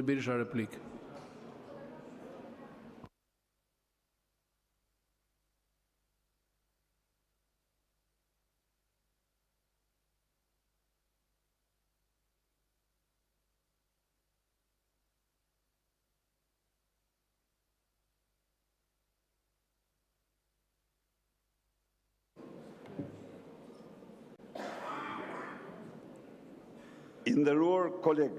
Berisha replikë. I nderuar koleg,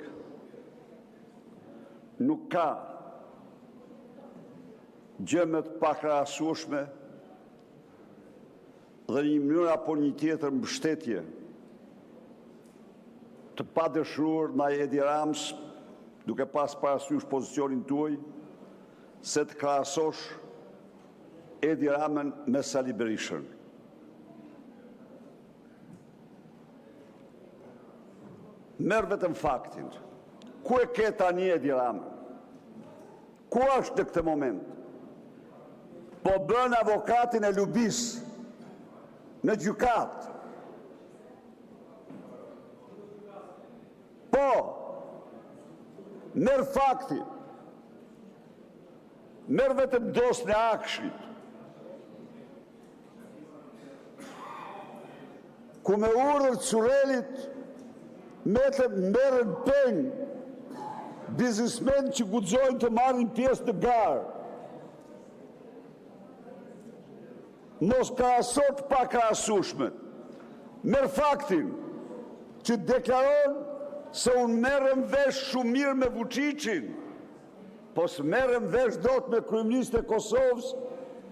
nuk ka gjë më të pakrahasueshme dhe një mënyrë apo një tjetër mbështetje të padëshuar ndaj Edi Ramës, duke pas parasysh pozicionin tuaj, se të krahasosh Edi Ramën me Sali Berishën. Merë vetëm faktin. Ku e ke tani Edi Ramën? Ku është në këtë moment? Po bën avokatin e lubis në gjykat. Po, merë faktin. Merë vetëm dosën e Akshit. Ku me urdhër Curelit merën peng biznesmen që guxojnë të marrin pjesë në garë. Mos krahasot pa krahasueshme. Merë faktin që deklaron se unë merrem vesh shumë mirë me Vučićin, po s'merrem vesh dot me kryeministin e Kosovës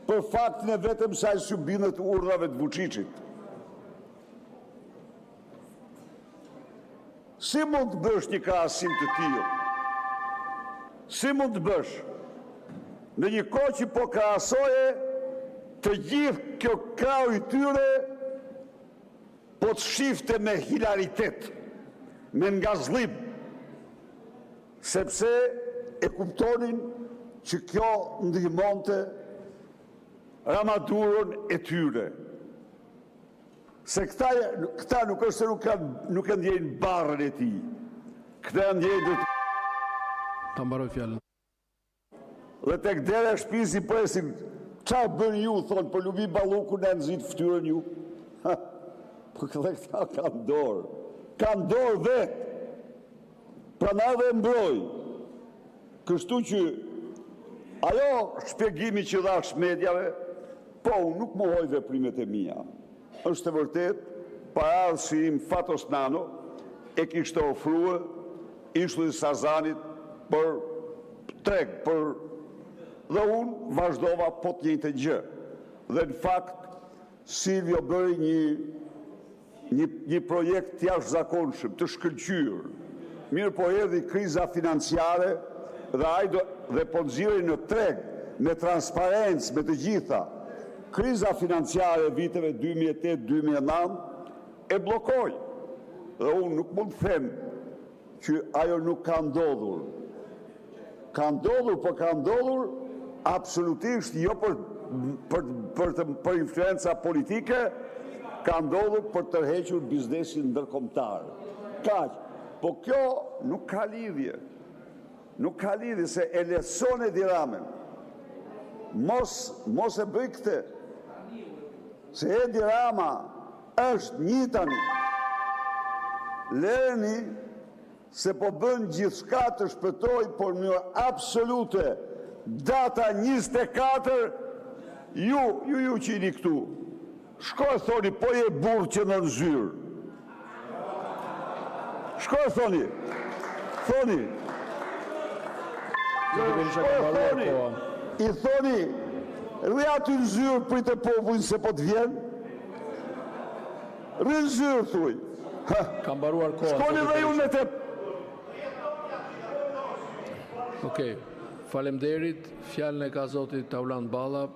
për faktin e vetëm se ai s'u bindet urdhrave të Vučićit. Si mund të bësh një krahasim të tillë? Si mund të bësh? Në një kohë që po krahasoje të gjithë kjo krau i tyre po të shifte me hilaritet, me ngazllim, sepse e kuptonin që kjo ndihmonte Ramadurën e tyre. Se këta nuk është se nuk e ndjejnë barrën e tij. Këta e ndjejnë Ta mbaroj fjalën. Dhe tek dera e shtëpisë i presin, çfarë bën ju, thonë, për lubi ballukun e nxit fytyrën ju. Po këta kanë dorë. Kanë dorë vetë. Prandaj dhe mbroj. Kështu që ajo shpjegimi që dhash mediave, po unë nuk mohoj veprimet e mia. Është e vërtet, paradhësi im Fatos Nano e kishte ofruar ishullit Sazanit për treg, dhe unë vazhdova po të njëjtë gjë. Dhe në fakt, Silvio bëri një projekt jashtëzakonshëm, të shkëlqyer. Mirë po erdhi kriza financiare dhe ai dhe po nxirri në treg, me transparencë, me të gjitha. Kriza financiare viteve 2008-2009 e blokoi. Dhe unë nuk mund të them që ajo nuk ka ndodhur. Ka ndodhur, po ka ndodhur absolutisht jo për influenca politike, ka ndodhur për tërhequr biznesin ndërkombëtar. Kaq. Po kjo nuk ka lidhje. Nuk ka lidhje se e leson Edi Ramën. Mos e bëj këtë. Se Edi Rama është një tani. Lerni se po bën gjithçka të shpëtoj, por në absolute data 24 ju që jeni këtu. Shkoj thoni, po je burr që në zyrë. Shkoj thoni. Thoni. I thoni, rri aty në zyrë për të popullin se po të vjen. Rri në zyrë, thuj. Ka mbaruar koha. Shkoni dhe ju me të... Okej, faleminderit. Fjalën e ka zoti Taulant Balla.